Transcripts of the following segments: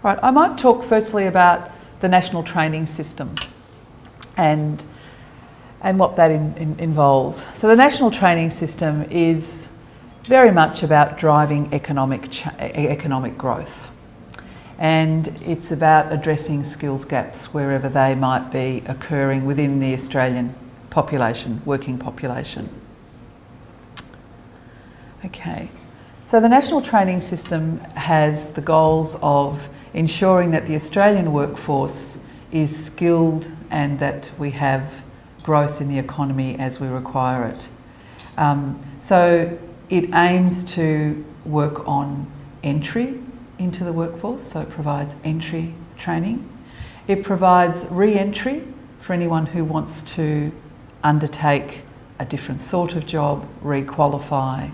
Right, I might talk firstly about the national training system and what that involves. So the national training system is very much about driving economic growth, and it's about addressing skills gaps wherever they might be occurring within the Australian population, working population. Okay, so the national training system has the goals of ensuring that the Australian workforce is skilled and that we have growth in the economy as we require it. So it aims to work on entry into the workforce, so it provides entry training. It provides re-entry for anyone who wants to undertake a different sort of job, re-qualify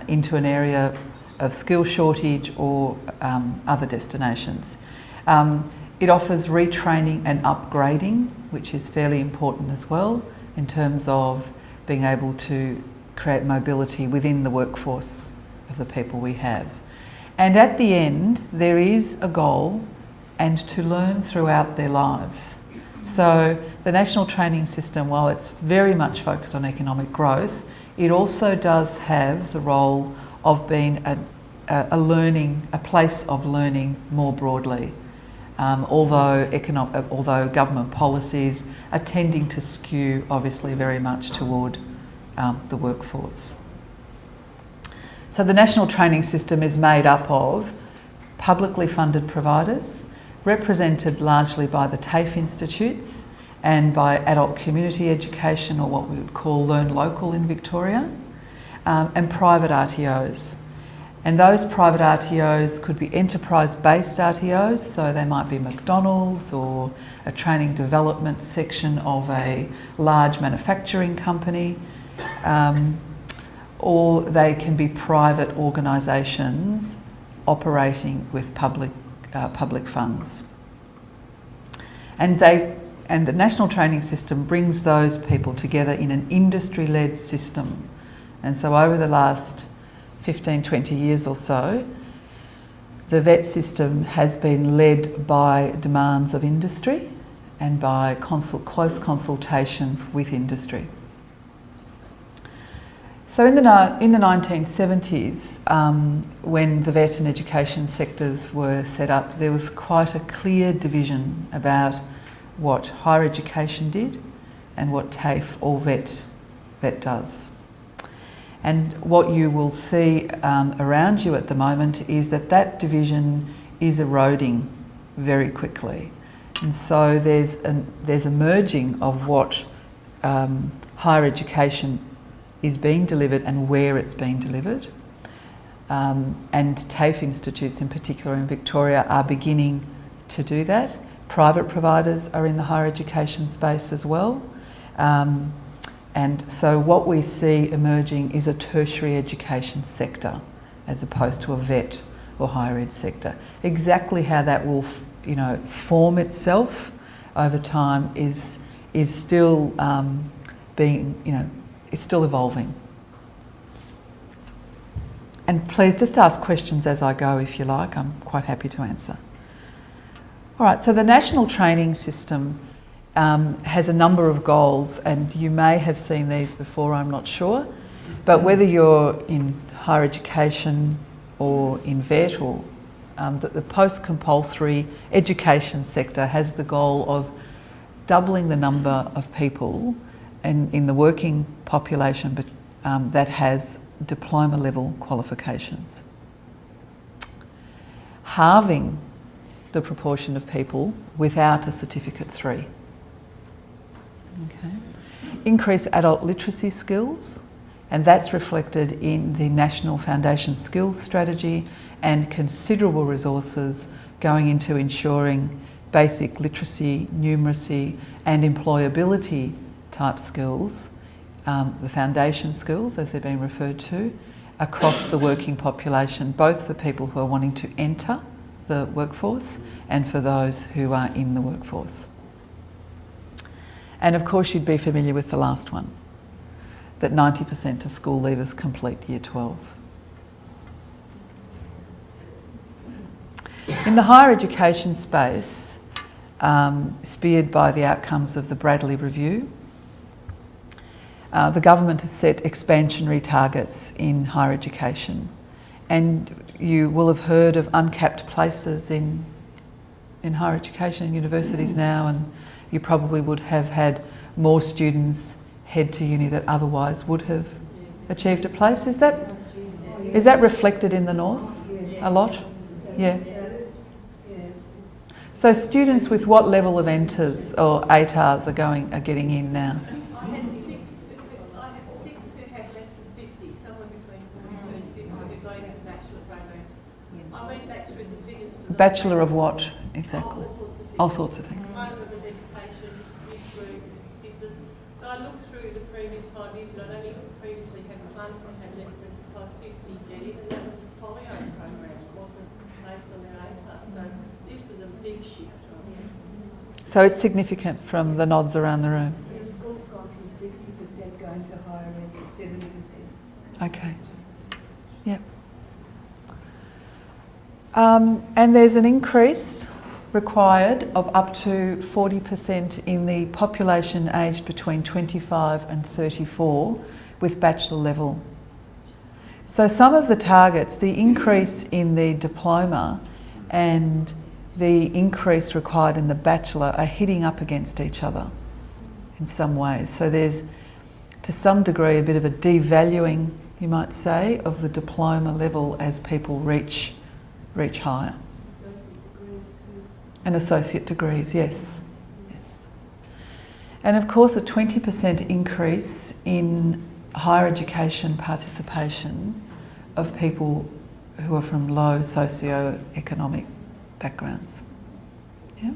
into an area of skill shortage or other destinations. It offers retraining and upgrading, which is fairly important as well in terms of being able to create mobility within the workforce of the people we have. And at the end, there is a goal and to learn throughout their lives. So the national training system, while it's very much focused on economic growth, it also does have the role of being a place of learning more broadly. Although government policies are tending to skew obviously very much toward the workforce. So the national training system is made up of publicly funded providers, represented largely by the TAFE institutes and by adult community education, or what we would call Learn Local in Victoria, and private RTOs. And those private RTOs could be enterprise-based RTOs, so they might be McDonald's or a training development section of a large manufacturing company, or they can be private organisations operating with public funds. And the national training system brings those people together in an industry-led system. And so over the last 15, 20 years or so, the VET system has been led by demands of industry and by close consultation with industry. So in the 1970s, when the VET and education sectors were set up, there was quite a clear division about what higher education did and what TAFE or VET does. And what you will see around you at the moment is that division is eroding very quickly. And so there's a merging of what higher education is being delivered and where it's being delivered. And TAFE institutes in particular in Victoria are beginning to do that. Private providers are in the higher education space as well. And so what we see emerging is a tertiary education sector as opposed to a VET or higher ed sector. Exactly how that will form itself over time is still is still evolving. And please just ask questions as I go if you like. I'm quite happy to answer. All right, so the national training system has a number of goals, and you may have seen these before, I'm not sure. But whether you're in higher education or in VET or the post-compulsory education sector has the goal of doubling the number of people in the working population that has diploma level qualifications. Halving the proportion of people without a Certificate 3. Okay. Increase adult literacy skills, and that's reflected in the National Foundation Skills Strategy and considerable resources going into ensuring basic literacy, numeracy and employability type skills, the foundation skills as they're being referred to, across the working population, both for people who are wanting to enter the workforce and for those who are in the workforce. And of course you'd be familiar with the last one, that 90% of school leavers complete Year 12. In the higher education space, speared by the outcomes of the Bradley Review, the government has set expansionary targets in higher education, and you will have heard of uncapped places in higher education and universities now, and you probably would have had more students head to uni that otherwise would have achieved a place. Is that reflected in the north a lot? Yeah. So students with what level of enters or ATARs are getting in now? I had six who had less than 50, somewhere between 42 and 50, who are going into bachelor programs. I went back through the figures for the Bachelor of what exactly? all sorts of things. All sorts of things. One of them was education, youth group, business. But I looked through the previous 5 years, and I only previously had one that had less than 50 get it, and that was a polio program. It wasn't based on their ATAR. So this was a big shift. So it's significant from the nods around the room. The school's gone from 60% going to higher end to 70%. Okay. Yep. And there's an increase required of up to 40% in the population aged between 25 and 34 with bachelor level. So some of the targets, the increase in the diploma and the increase required in the bachelor are hitting up against each other in some ways. So there's, to some degree, a bit of a devaluing, you might say, of the diploma level as people reach higher. Associate degrees too. And associate degrees, yes. And of course a 20% increase in higher education participation of people who are from low socio-economic backgrounds. Yeah.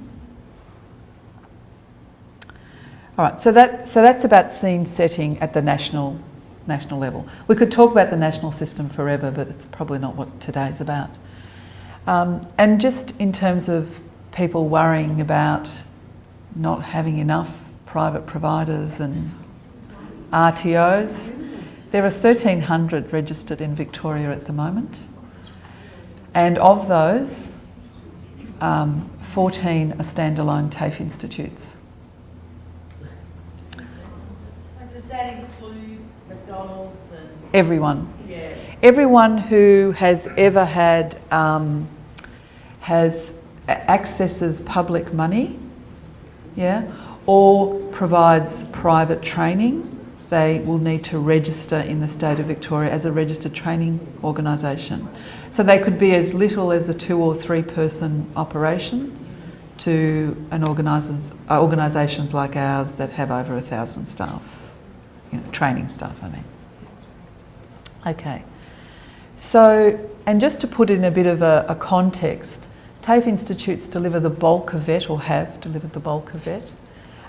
All right, so that's about scene setting at the national level. We could talk about the national system forever, but it's probably not what today's about. And just in terms of people worrying about not having enough private providers and RTOs, there are 1,300 registered in Victoria at the moment, and of those, 14 are standalone TAFE institutes. And does that include McDonald's and... Everyone. Yeah. Everyone who has ever had, accesses public money, yeah, or provides private training, they will need to register in the state of Victoria as a registered training organisation. So they could be as little as a 2 or 3 person operation to organisations like ours that have over 1,000 staff, training staff, I mean. Okay. So, and just to put in a bit of a context, TAFE institutes deliver the bulk of VET, or have delivered the bulk of VET,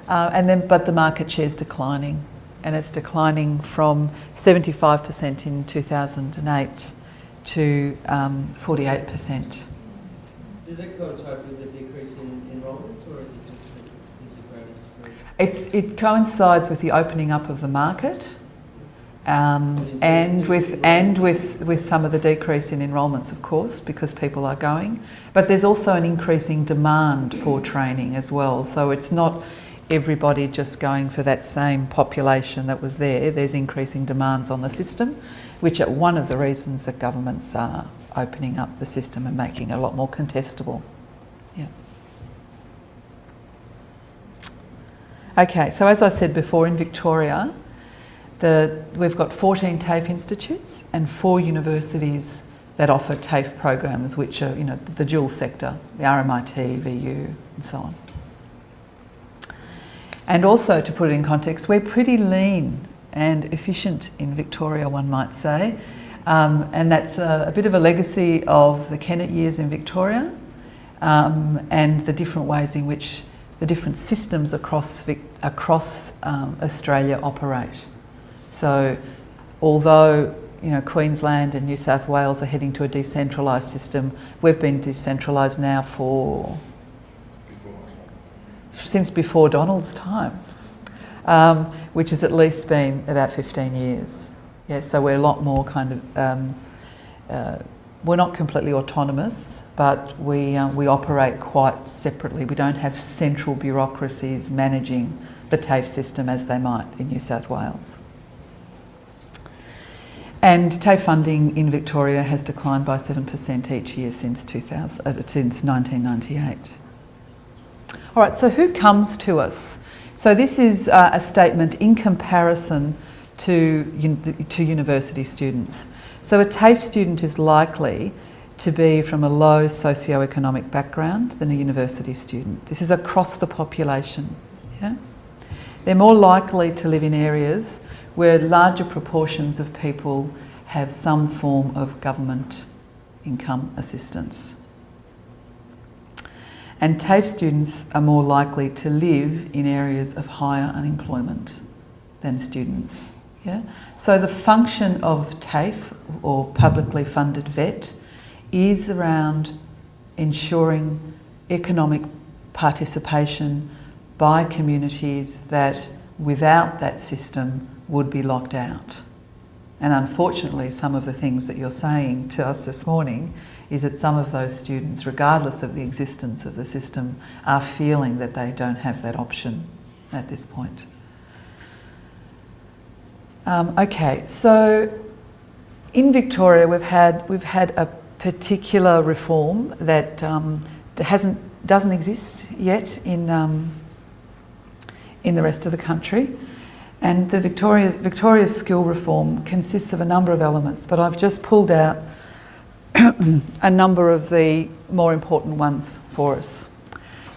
but the market share is declining, and it's declining from 75% in 2008 to 48%. Does it coincide with the decrease in enrolments, or is it just the greatest? It coincides with the opening up of the market, and with some of the decrease in enrolments, of course, because people are going. But there's also an increasing demand for training as well. So it's not everybody just going for that same population that was there. There's increasing demands on the system, which are one of the reasons that governments are opening up the system and making it a lot more contestable. Yeah. Okay, so as I said before, in Victoria, we've got 14 TAFE institutes and 4 universities that offer TAFE programs, which are, the dual sector, the RMIT, VU, and so on. And also, to put it in context, we're pretty lean and efficient in Victoria, one might say. And that's a bit of a legacy of the Kennett years in Victoria, and the different ways in which the different systems across Australia operate. So although Queensland and New South Wales are heading to a decentralised system, we've been decentralised now since before Donald's time, which has at least been about 15 years. Yeah, so we're a lot more kind of we're not completely autonomous, but we operate quite separately. We don't have central bureaucracies managing the TAFE system as they might in New South Wales. And TAFE funding in Victoria has declined by 7% each year since 1998. All right, so who comes to us? So this is a statement in comparison to university students. So a TAFE student is likely to be from a low socioeconomic background than a university student. This is across the population. Yeah? They're more likely to live in areas where larger proportions of people have some form of government income assistance. And TAFE students are more likely to live in areas of higher unemployment than students. Yeah? So the function of TAFE, or publicly funded VET, is around ensuring economic participation by communities that without that system would be locked out. And unfortunately, some of the things that you're saying to us this morning is that some of those students, regardless of the existence of the system, are feeling that they don't have that option at this point. Okay, so in Victoria we've had a particular reform that doesn't exist yet in the rest of the country. And the Victoria's skill reform consists of a number of elements, but I've just pulled out a number of the more important ones for us.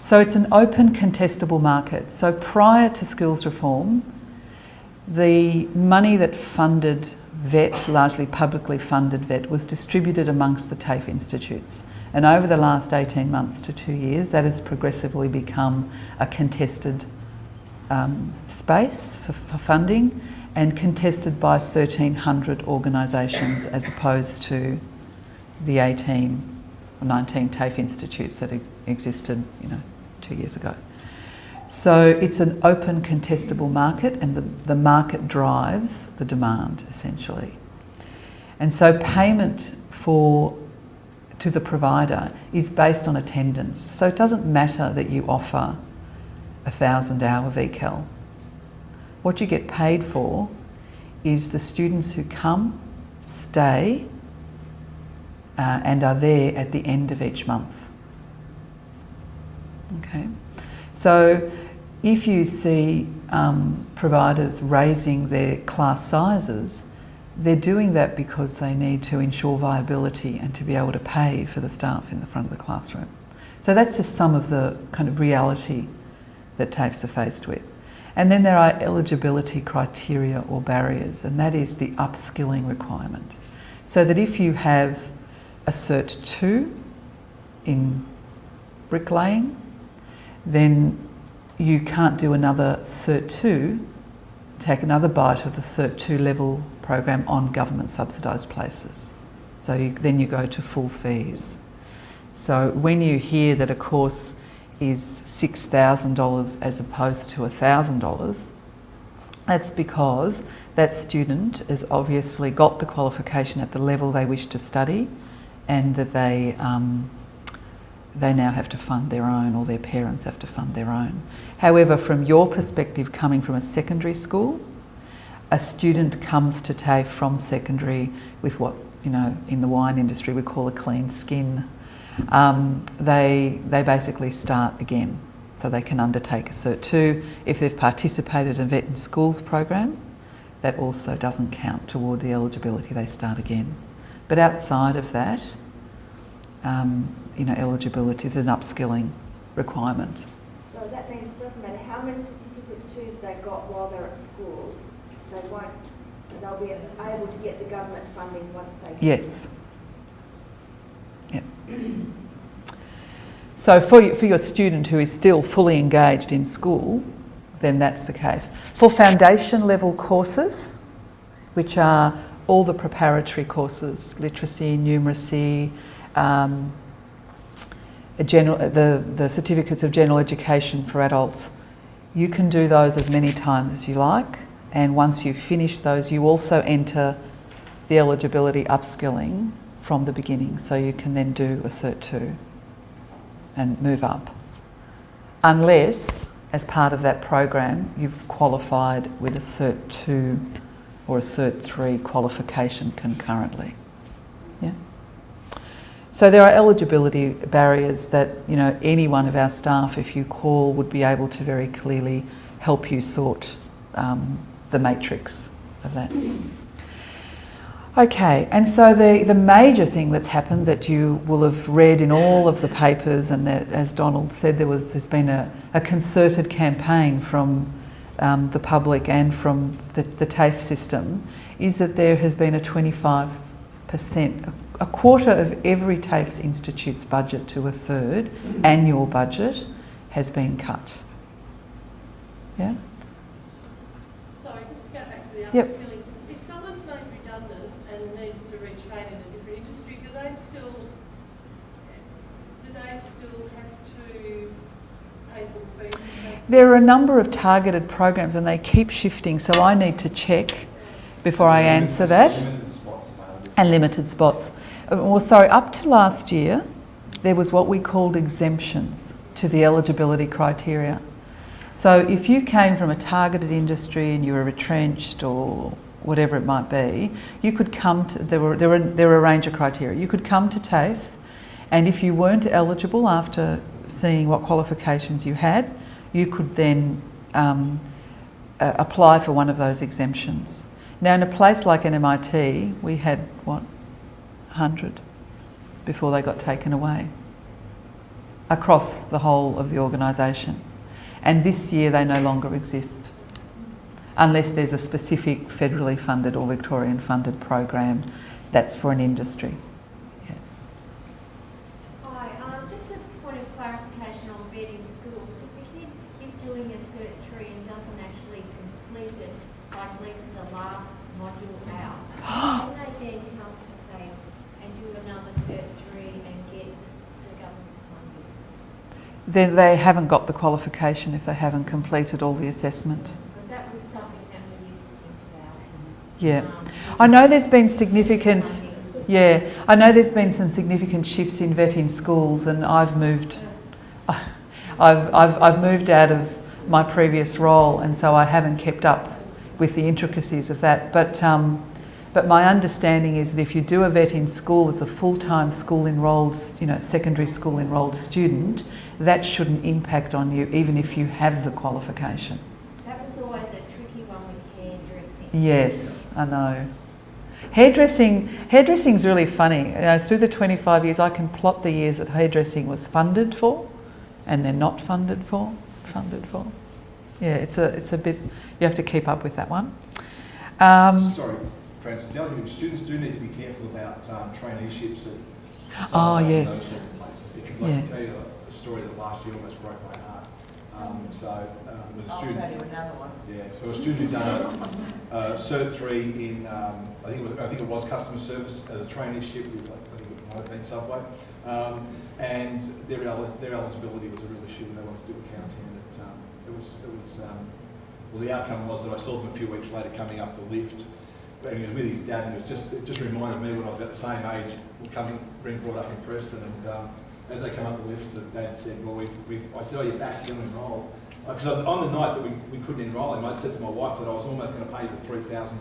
So it's an open contestable market. So prior to skills reform, the money that funded VET, largely publicly funded VET, was distributed amongst the TAFE institutes. And over the last 18 months to 2 years, that has progressively become a contested space for funding, and contested by 1,300 organisations as opposed to the 18 or 19 TAFE institutes that existed 2 years ago. So it's an open contestable market, and the market drives the demand essentially. And so payment to the provider is based on attendance. So it doesn't matter that you offer 1,000-hour VCAL. What you get paid for is the students who come, stay, and are there at the end of each month. Okay, so if you see providers raising their class sizes, they're doing that because they need to ensure viability and to be able to pay for the staff in the front of the classroom. So that's just some of the kind of reality that TAFEs are faced with. And then there are eligibility criteria or barriers, and that is the upskilling requirement. So that if you have a Cert 2 in bricklaying, then you can't do another Cert 2, take another bite of the Cert 2 level program on government subsidised places. So then you go to full fees. So when you hear that a course is $6,000 as opposed to $1,000, that's because that student has obviously got the qualification at the level they wish to study, and that they now have to fund their own, or their parents have to fund their own. However, from your perspective, coming from a secondary school, a student comes to TAFE from secondary with what, in the wine industry we call a clean skin. They basically start again. So they can undertake a Cert 2. If they've participated in a VET in Schools program, that also doesn't count toward the eligibility, they start again. But outside of that, eligibility, there's an upskilling requirement. So that means it doesn't matter how many Certificate 2s they got while they're at school, they'll be able to get the government funding once they get Yes. Yep. So for your student who is still fully engaged in school, then that's the case. For foundation level courses, which are all the preparatory courses, literacy, numeracy, the certificates of general education for adults, you can do those as many times as you like, and once you finish those, you also enter the eligibility upskilling from the beginning, so you can then do a Cert 2 and move up. Unless, as part of that program, you've qualified with a Cert 2 or a Cert 3 qualification concurrently. Yeah. So there are eligibility barriers that, you know, any one of our staff, if you call, would be able to very clearly help you sort the matrix of that. Okay, and so the major thing that's happened that you will have read in all of the papers, and as Donald said, there's been a concerted campaign from the public and from the TAFE system, is that there has been a 25%, a quarter of every TAFE's institute's budget to a third annual budget has been cut. Yeah? Sorry, just to go back to the Yep. upskilling. If someone's made redundant and needs to retrain in a different industry, do they still have to pay full fees? There are a number of targeted programs and they keep shifting, so I need to check before I answer that. Limited spots available. And limited spots. Well, sorry, up to last year, there was what we called exemptions to the eligibility criteria. So if you came from a targeted industry and you were retrenched or whatever it might be, you could come to, there were a range of criteria. You could come to TAFE, and if you weren't eligible after seeing what qualifications you had, you could then apply for one of those exemptions. Now, in a place like MIT, we had, 100 before they got taken away across the whole of the organisation. And this year they no longer exist, unless there's a specific federally funded or Victorian funded program that's for an industry. Yeah. Hi, just a point of clarification on vetting schools. If a kid is doing a Cert 3 and doesn't actually complete it, like leaves the last module out, can they then come to TAFE and do another Cert 3 and get the government funding? Then they haven't got the qualification if they haven't completed all the assessment. Because that was something that we used to Yeah. think about. I know there's been significant, I know there's been some significant shifts in vetting schools, and I've moved out of my previous role, and so I haven't kept up with the intricacies of that. But my understanding is that if you do a vet in school as a full-time school enrolled, secondary school enrolled student, that shouldn't impact on you even if you have the qualification. That was always a tricky one with hairdressing. Yes, I know. Hairdressing's really funny. Through the 25 years, I can plot the years that hairdressing was funded for, and they're not funded for. Yeah, it's a bit. You have to keep up with that one. Sorry, Francis. The other thing, students do need to be careful about traineeships at yes. those sorts of places. Because I can tell you a story that last year almost broke my heart. With a student. I'll tell you another one. Yeah, so a student who'd done a Cert 3 in, I think it was customer service as a traineeship with, I think it might have been Subway, and their eligibility was a real issue when they wanted to do accounting. And the outcome was that I saw them a few weeks later coming up the lift, and he was with his dad, and it just reminded me when I was about the same age, being brought up in Preston, and as they come up the lift, the dad said, well, I said, oh, you're back, you're going to enrol. Because on the night that we couldn't enrol him, I'd said to my wife that I was almost going to pay the $3,000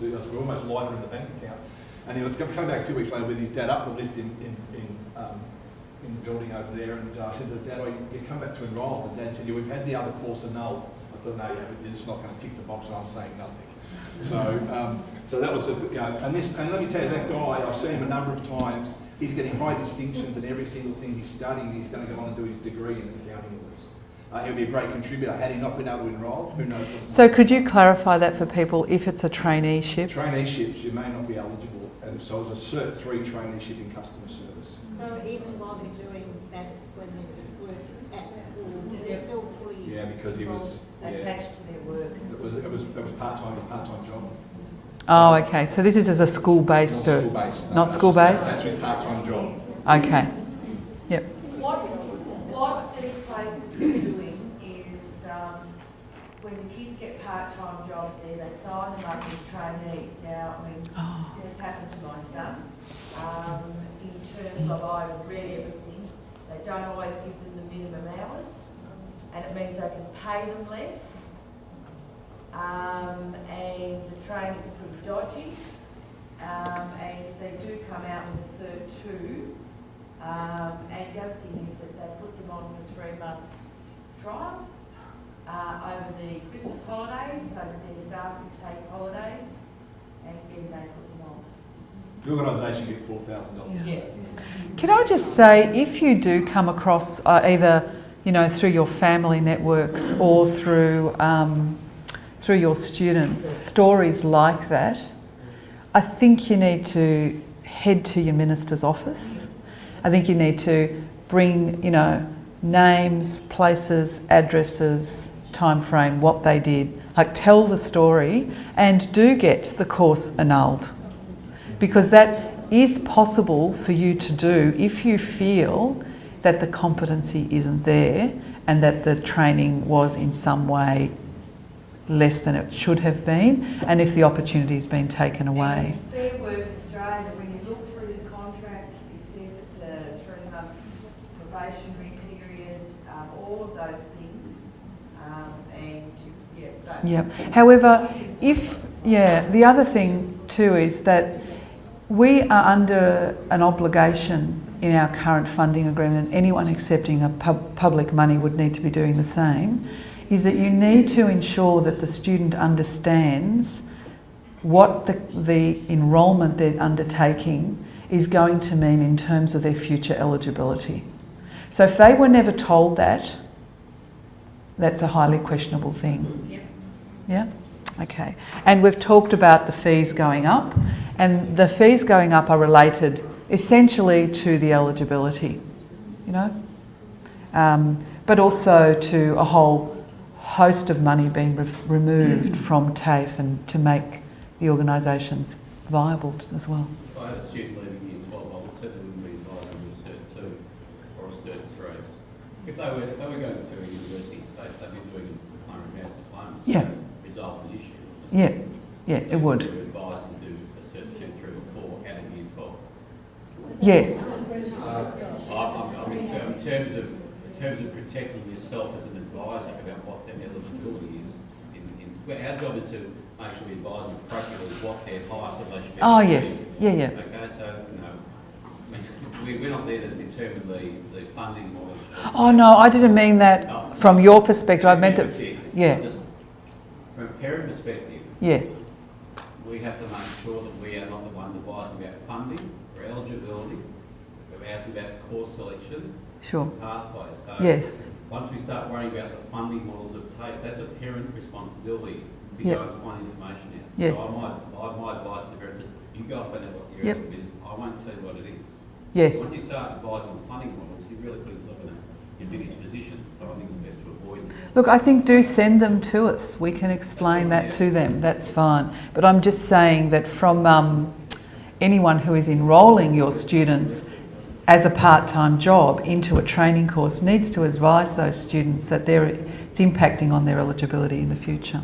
we're almost lighter in the bank account. And he was coming back a few weeks later with his dad up the lift in the building over there, and I said to the dad, oh, you come back to enrol. The dad said, yeah, we've had the other course annulled. I thought, no, you haven't, you're just not going to tick the box, and I'm saying nothing. So that was and let me tell you, that guy, I've seen him a number of times. He's getting high distinctions in every single thing he's studying. He's going to go on and do his degree in accounting with us. He'll be a great contributor. Had he not been able to enrol, who knows? So could you clarify that for people? If it's a traineeship, Traineeships, you may not be eligible, and so it was a Cert 3 traineeship in customer service. So even while they're doing that, when they're working at school, they're still fully... Yeah, because he was attached to their work. It was part-time job. Oh, okay. So this is as a school-based, Not school-based. not school-based. That's his part-time job. Okay. Yep. What these places are doing is when the kids get part-time jobs there, they sign them up as trainees. Now, I mean, this has happened to my son. In terms of, I've read everything, they don't always give them the minimum hours, and it means they can pay them less. And the training's pretty dodgy. And if they do come out with a Cert 2, and the other thing is that they put them on for 3 months trial over the Christmas holidays so that their staff can take holidays, and then they put them on. The organisation gets $4,000. Yeah. Can I just say, if you do come across either, you know, through your family networks or through your students, stories like that, I think you need to head to your minister's office. I think you need to bring, you know, names, places, addresses, time frame, what they did. Like, tell the story and do get the course annulled, because that is possible for you to do if you feel that the competency isn't there and that the training was in some way less than it should have been, and if the opportunity's been taken away. And Fair Work Australia, when you look through the contract, it says it's a 3-month probationary period, all of those things, and yeah. But Yep. However, the other thing too is that we are under an obligation in our current funding agreement, and anyone accepting a public money would need to be doing the same, is that you need to ensure that the student understands what the enrolment they're undertaking is going to mean in terms of their future eligibility. So if they were never told that, that's a highly questionable thing. Yeah? Okay. And we've talked about the fees going up, and the fees going up are related essentially to the eligibility, you know, but also to a whole host of money being removed from TAFE and to make the organisations viable as well. If I had a student leaving year 12, I would certainly wouldn't be advising them a Cert 2 or a Cert 3. If they were going through a university space, they'd be doing diploma advanced diplomas to resolve the issue. Yeah, it would. To advise them to do a Cert 2, 3 or 4 out of year 12. Yes. In terms of protecting yourself as an advisor about what their eligibility is, our job is to make sure we advise them appropriately what their highest that they should be. Oh yes, yeah. Okay, so we're not there to determine the funding model. Oh no, I didn't mean that from your perspective. I meant that. Yeah. Just from a parent perspective. Yes. We have to make sure that we are not the ones advising about funding or eligibility. We're asking about course selection. Sure. Pathways. So Yes. once we start worrying about the funding models of TAFE, that's a parent responsibility to Yep. go and find information out. Yes. So my advice to the parents is, you go find out what your Yep. element is. I won't tell you what it is. Yes. Once you start advising on funding models, you really put yourself in a invidious position. So I think it's best to avoid it. Look, I think do send them to us. We can explain that to them. That's fine. But I'm just saying that from anyone who is enrolling your students as a part-time job into a training course needs to advise those students that it's impacting on their eligibility in the future.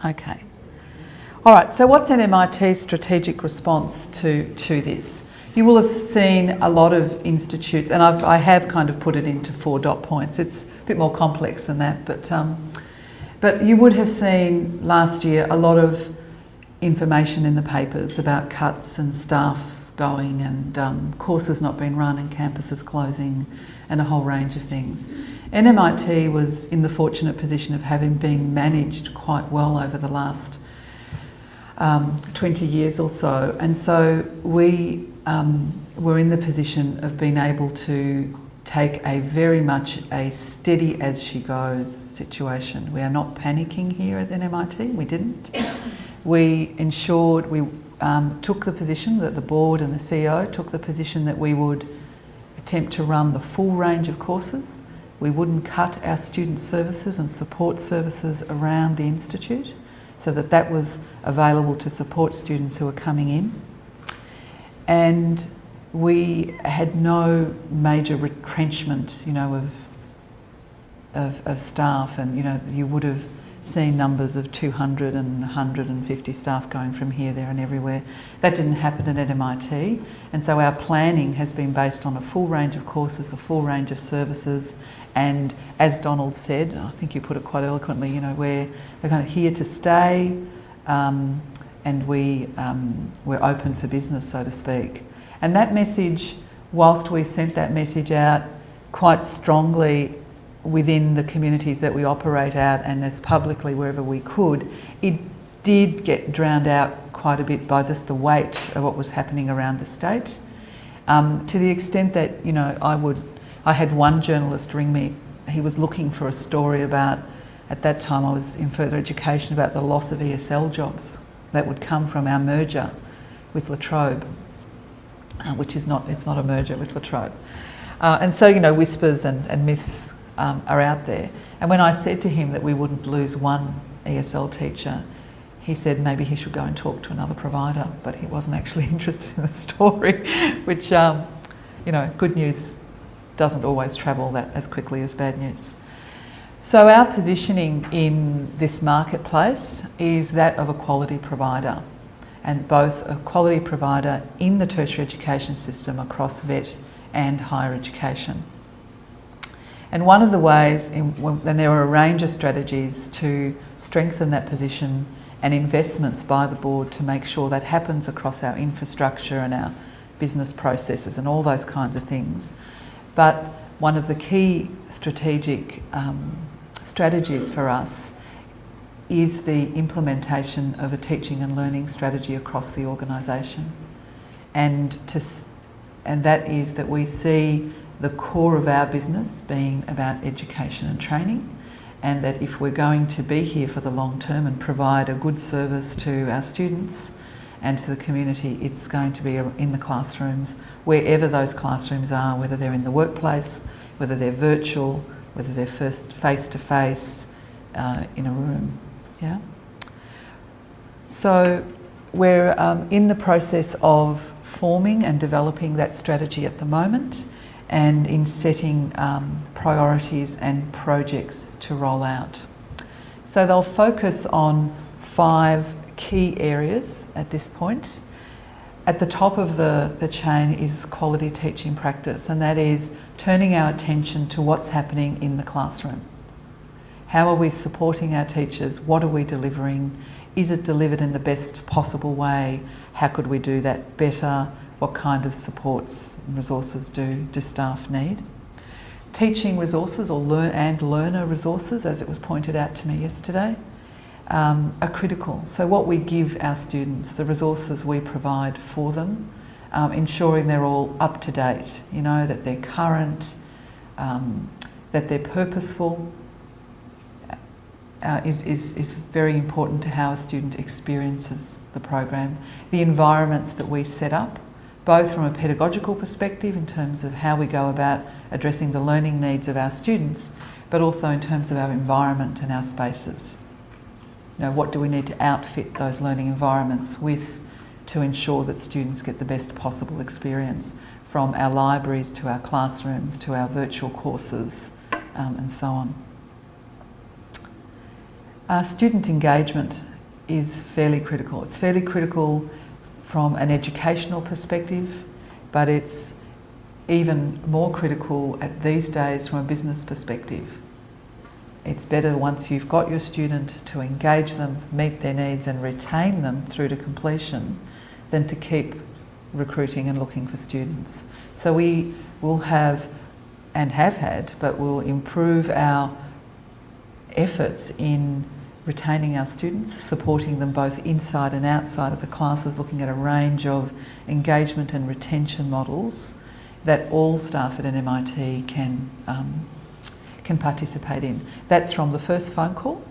Okay. All right, so what's NMIT's strategic response to this? You will have seen a lot of institutes, and I have kind of put it into 4 dot points. It's a bit more complex than that, but you would have seen last year a lot of information in the papers about cuts and staff going and courses not being run and campuses closing and a whole range of things. NMIT was in the fortunate position of having been managed quite well over the last 20 years or so, and so we were in the position of being able to take a very much a steady as she goes situation. We are not panicking here at NMIT, we didn't. We ensured, we took the position that the board and the CEO took the position that we would attempt to run the full range of courses. We wouldn't cut our student services and support services around the institute so that was available to support students who are coming in. And we had no major retrenchment, of staff, and you would have seen numbers of 200 and 150 staff going from here, there and everywhere. That didn't happen at MIT, and so our planning has been based on a full range of courses, a full range of services, and as Donald said, I think you put it quite eloquently, you know, we're kind of here to stay, and we're open for business, so to speak. And that message, whilst we sent that message out quite strongly within the communities that we operate out and as publicly wherever we could, it did get drowned out quite a bit by just the weight of what was happening around the state. To the extent that, you know, I had one journalist ring me. He was looking for a story about, at that time I was in further education, about the loss of ESL jobs that would come from our merger with La Trobe, which is not, it's not a merger with La Trobe. And so, you know, whispers and myths are out there. And when I said to him that we wouldn't lose one ESL teacher, he said maybe he should go and talk to another provider, but he wasn't actually interested in the story, which, you know, good news doesn't always travel that as quickly as bad news. So our positioning in this marketplace is that of a quality provider, and both a quality provider in the tertiary education system across vet and higher education. And one of the ways, and there are a range of strategies to strengthen that position and investments by the board to make sure that happens across our infrastructure and our business processes and all those kinds of things. But one of the key strategic strategies for us is the implementation of a teaching and learning strategy across the organisation. And that is that we see the core of our business being about education and training, and that if we're going to be here for the long term and provide a good service to our students and to the community, it's going to be in the classrooms, wherever those classrooms are, whether they're in the workplace, whether they're virtual, whether they're first face-to-face in a room. Yeah. So we're in the process of forming and developing that strategy at the moment, and in setting priorities and projects to roll out. So they'll focus on 5 key areas at this point. At the top of the chain is quality teaching practice, and that is turning our attention to what's happening in the classroom. How are we supporting our teachers? What are we delivering? Is it delivered in the best possible way? How could we do that better? What kind of supports and resources do staff need? Teaching resources or learner resources, as it was pointed out to me yesterday, are critical. So what we give our students, the resources we provide for them, ensuring they're all up to date, you know, that they're current, that they're purposeful, is very important to how a student experiences the program. The environments that we set up, both from a pedagogical perspective in terms of how we go about addressing the learning needs of our students, but also in terms of our environment and our spaces. You know, what do we need to outfit those learning environments with to ensure that students get the best possible experience, from our libraries to our classrooms to our virtual courses and so on. Student engagement is fairly critical. It's fairly critical from an educational perspective, but it's even more critical at these days from a business perspective. It's better once you've got your student to engage them, meet their needs and retain them through to completion than to keep recruiting and looking for students. So we will have, and have had, but we'll improve our efforts in retaining our students, supporting them both inside and outside of the classes, looking at a range of engagement and retention models that all staff at MIT can participate in. That's from the first phone call,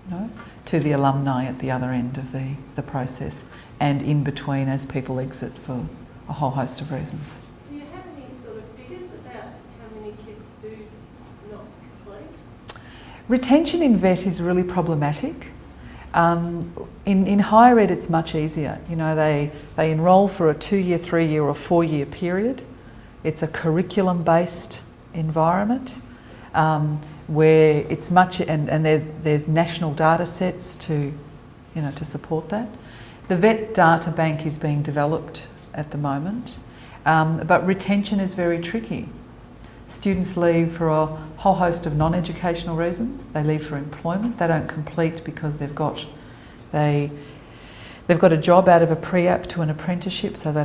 you know, to the alumni at the other end of the process, and in between as people exit for a whole host of reasons. Do you have any sort of figures about how many kids do not complete? Retention in vet is really problematic. In higher ed it's much easier. You know, they enrol for a 2-year, 3-year or 4-year period. It's a curriculum-based environment. where it's much, and there's national data sets to, to support that. The vet data bank is being developed at the moment, but retention is very tricky. Students leave for a whole host of non-educational reasons. They leave for employment. They don't complete because they've got a job out of a pre-app to an apprenticeship, so they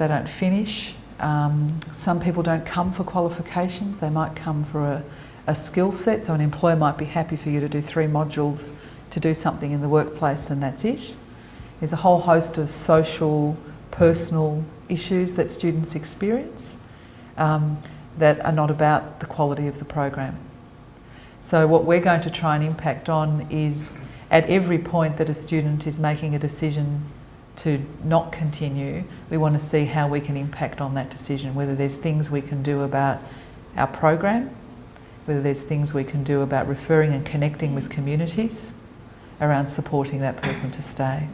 don't finish. Some people don't come for qualifications. They might come for a skill set. So an employer might be happy for you to do 3 modules to do something in the workplace, and that's it. There's a whole host of social, personal issues that students experience that are not about the quality of the program. So what we're going to try and impact on is, at every point that a student is making a decision to not continue, we want to see how we can impact on that decision, whether there's things we can do about our program, whether there's things we can do about referring and connecting with communities around supporting that person to stay.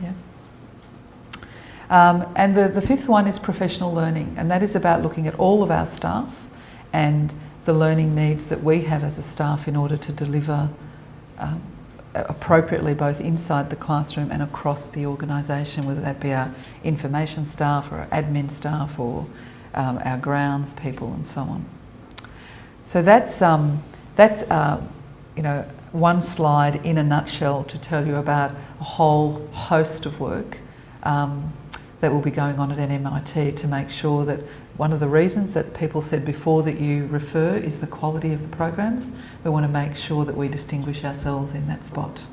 Yeah. And the 5th one is professional learning, and that is about looking at all of our staff and the learning needs that we have as a staff in order to deliver appropriately both inside the classroom and across the organisation, whether that be our information staff or our admin staff or our grounds people and so on. So that's one slide in a nutshell to tell you about a whole host of work that will be going on at NMIT to make sure that one of the reasons that people said before that you refer is the quality of the programs. We want to make sure that we distinguish ourselves in that spot.